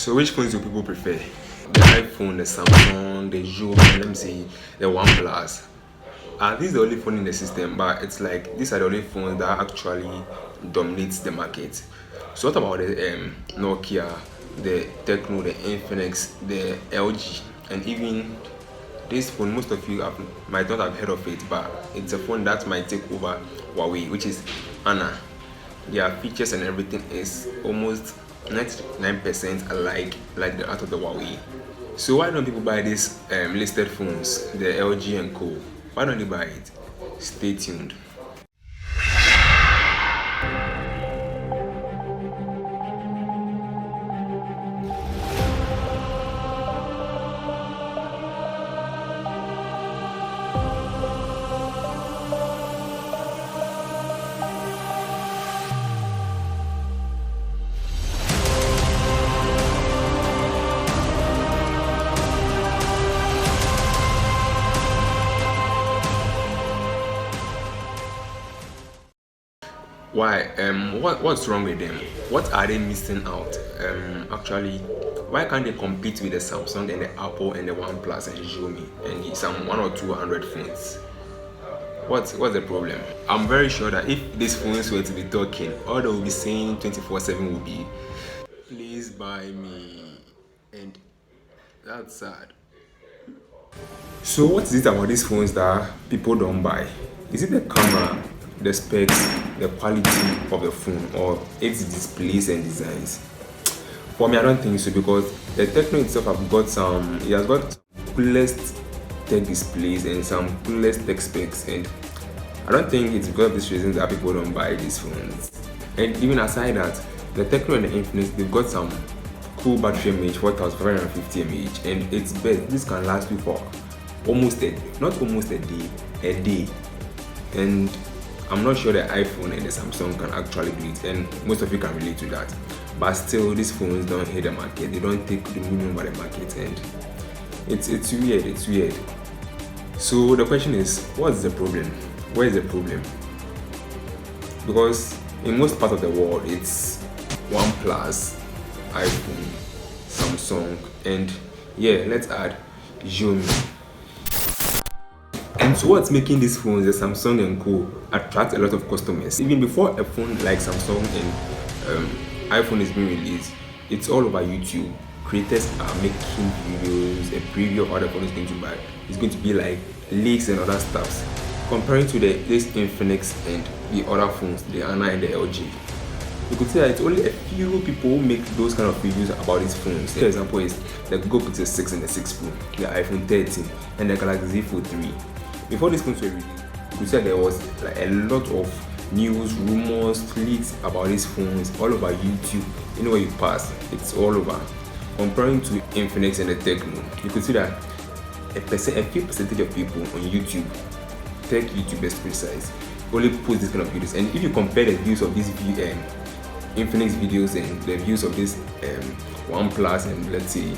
So which phones do people prefer? The iPhone, the Samsung, the Xiaomi, let me see, the OnePlus. This is the only phone in the system, but it's like these are the only phones that actually dominates the market. So what about the Nokia, the Techno, the Infinix, the LG, and even this phone? Most of you might not have heard of it, but it's a phone that might take over Huawei, which is Anna. Their features and everything is almost 99% alike, like the out of the Huawei. So why don't people buy these listed phones, the LG and Co? Why don't they buy it? Stay tuned. Why? What's wrong with them? What are they missing out? Actually, why can't they compete with the Samsung and the Apple and the OnePlus and Xiaomi and some 1 or 2 hundred phones? What's the problem? I'm very sure that if these phones were to be talking, all they will be saying 24/7 will be, "Please buy me," and that's sad. So what is it about these phones that people don't buy? Is it the camera, the specs, the quality of the phone, or its displays and designs? For me, I don't think so, because the Techno itself it has got coolest tech displays and some coolest tech specs, and I don't think it's because of this reason that people don't buy these phones. And even aside that, the Techno and the Infinix, they've got some cool battery mAh, 4550 mAh, and it's best. This can last you for not almost a day, a day. And I'm not sure the iPhone and the Samsung can actually do it, and most of you can relate to that. But still, these phones don't hit the market. They don't take the minimum by the market, and it's weird. It's weird. So the question is, what's the problem? Where is the problem? Because in most parts of the world, it's OnePlus, iPhone, Samsung, and yeah, let's add Xiaomi. And so what's making these phones, the Samsung and Co, attract a lot of customers? Even before a phone like Samsung and iPhone is being released, it's all over YouTube. Creators are making videos, a preview of how the phone is going to buy. It's going to be like leaks and other stuffs. Comparing to this Infinix and the other phones, the Anna and the LG, you could say that it's only a few people who make those kind of reviews about these phones. For example, is the Google Pixel 6 and the 6 Pro, the iPhone 13, and the Galaxy Z Fold 3. Before these phones were released, you could say there was like a lot of news, rumors, leaks about these phones all over YouTube. Anywhere you pass, it's all over. Comparing to Infinix and the Techno, you could see that a few percentage of people on YouTube, tech YouTubers precise, only post this kind of videos. And if you compare the views of these Infinix videos and the views of this OnePlus and let's say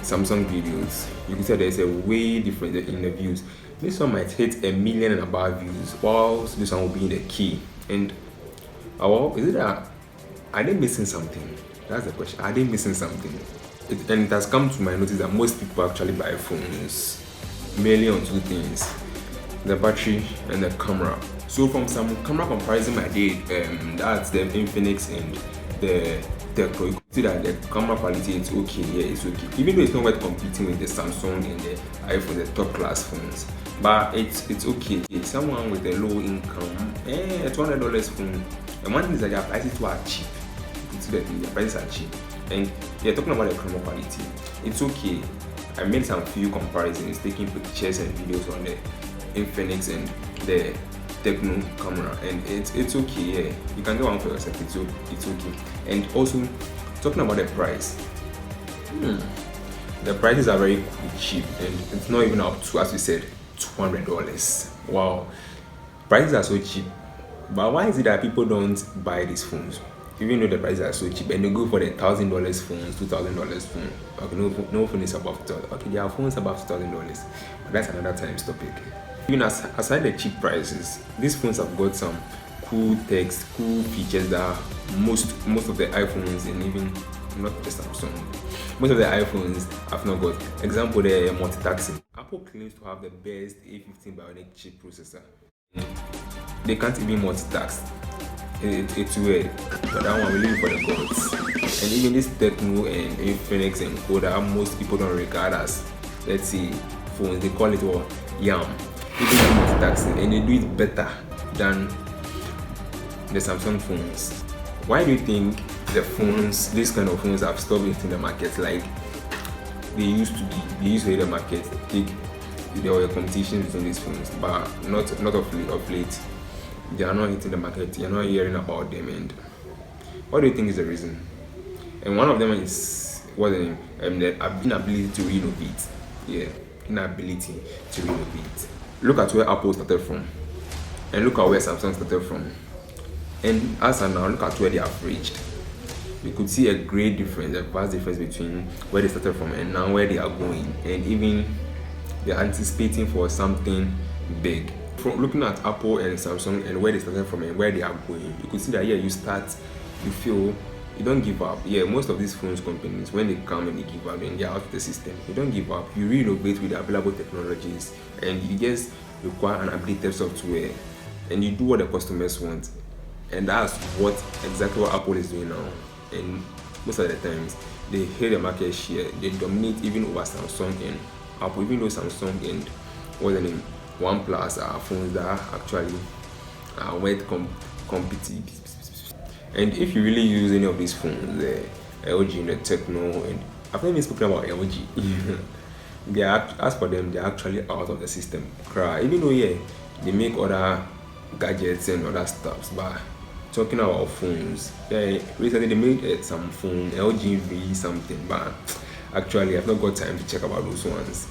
Samsung videos, you can see there's a way difference in the views. This one might hit 1 million and above views, whilst this one will be in the key. And is it that, are they missing something? That's the question. Are they missing something? And it has come to my notice that most people actually buy phones mainly on two things: the battery and the camera. So from some camera comparison I did, that's the Infinix and the Techno, you could see that the camera quality is okay. Yeah, it's okay, even though it's not quite competing with the Samsung and the iPhone, the top class phones, but it's okay. It's someone with a low income, $200 phone. And one thing is that their prices are cheap. You could see that their prices are cheap, and you're talking about the camera quality. It's okay. I made some few comparisons, taking pictures and videos on the Infinix and the Techno camera, and it's okay. Yeah, you can get one for yourself. It's okay. And also talking about the price, the prices are very cheap, and it's not even up to, as we said, $200. Wow, prices are so cheap. But why is it that people don't buy these phones even though the prices are so cheap, and they go for the $1,000 phones, $2,000 phone? Okay, no phone is above $2,000. Okay, there are phones above $2,000, but that's another time's topic. Even aside the cheap prices, these phones have got some cool text, cool features that most of the iPhones and even not the Samsung. Most of the iPhones have not got. Example, the multitasking. Apple claims to have the best A15 Bionic chip processor. They can't even multitask. It's weird, but that one we leave for the gods. And even this techno and infinix and that most people don't regard as, let's see, phones. They call it what? Yam. People do multitasking and they do it better than the Samsung phones. Why do you think the phones, these kind of phones, have stopped hitting the market like they used to be? They used to hit the market. There were competitions between these phones, but not of late. They are not hitting the market. You're not hearing about them. And what do you think is the reason? And one of them is the inability to renovate. Yeah, inability to renovate. Look at where Apple started from, and look at where Samsung started from. And as of now, look at where they have reached. You could see a great difference, a vast difference between where they started from and now where they are going. And even they're anticipating for something big. From looking at Apple and Samsung and where they started from and where they are going, you could see that you start, you feel, you don't give up. Most of these phones companies, when they come and they give up, then they're out of the system. You don't give up. You renovate with the available technologies, and you just require an updated software, and you do what the customers want. And that's exactly what Apple is doing now. And most of the times, they hit the market share. They dominate even over Samsung and Apple. Even though Samsung and OnePlus are phones that are actually competing. And if you really use any of these phones, the LG and the Techno, and I've not even spoken about LG. As for them, they're actually out of the system. Even though they make other gadgets and other stuffs, but talking about phones, recently they made some phone LG V something, but actually I've not got time to check about those ones.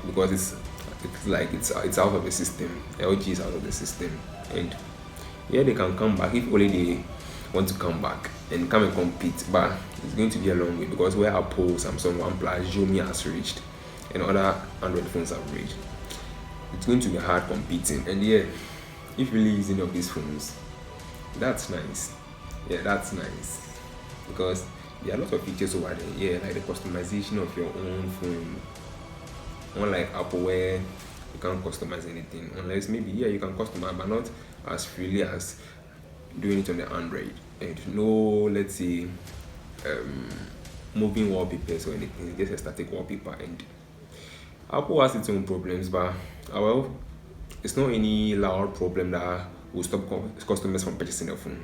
Because it's out of the system. LG is out of the system, and they can come back if only they want to come back and come and compete. But it's going to be a long way, because where Apple, Samsung, OnePlus, Xiaomi has reached, and other Android phones have reached, it's going to be hard competing. And if you really use any of these phones, that's nice. That's nice, because there are a lot of features over there. Like the customization of your own phone. Unlike Apple, where you can't customize anything, unless maybe you can customize, but not as freely as doing it on the Android. And no, let's say, moving wallpapers or anything. Just a static wallpaper. And Apple has its own problems, but it's not any loud problem that will stop customers from purchasing a phone,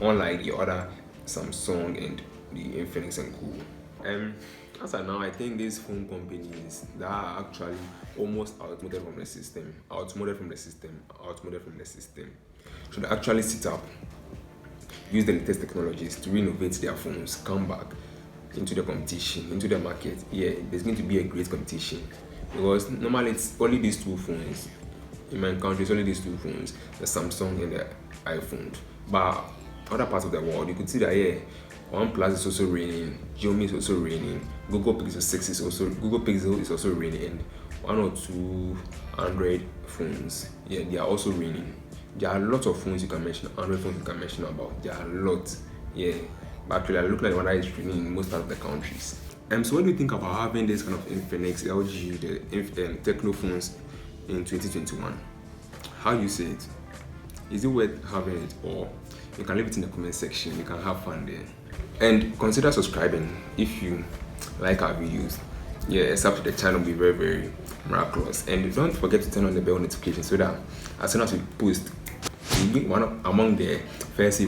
unlike the other Samsung and the Infinix and co. As of now, I think these phone companies that are actually almost outmoded from the system should actually sit up, use the latest technologies to renovate their phones, come back into the competition, into the market. There's going to be a great competition, because normally it's only these two phones. In my country, it's only these two phones, the Samsung and the iPhone. But other parts of the world, you could see that OnePlus is also reigning, Xiaomi is also reigning, Google Pixel is also reigning, and one or two Android phones, they are also reigning. There are a lot of phones you can mention, Android phones you can mention about. There are a lot, but actually I look like one that is reigning in most parts of the countries. So what do you think about having this kind of Infinix, LG, the techno phones in 2021? How do you see it? Is it worth having it, or you can leave it in the comment section? You can have fun there. And consider subscribing if you like our videos. Sub to the channel will be very, very miraculous. And don't forget to turn on the bell notification, so that as soon as we post, you'll be one among the first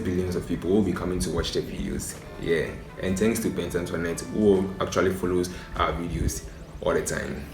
billions of people who will be coming to watch the videos. And thanks to Pent Antoinette, who actually follows our videos all the time.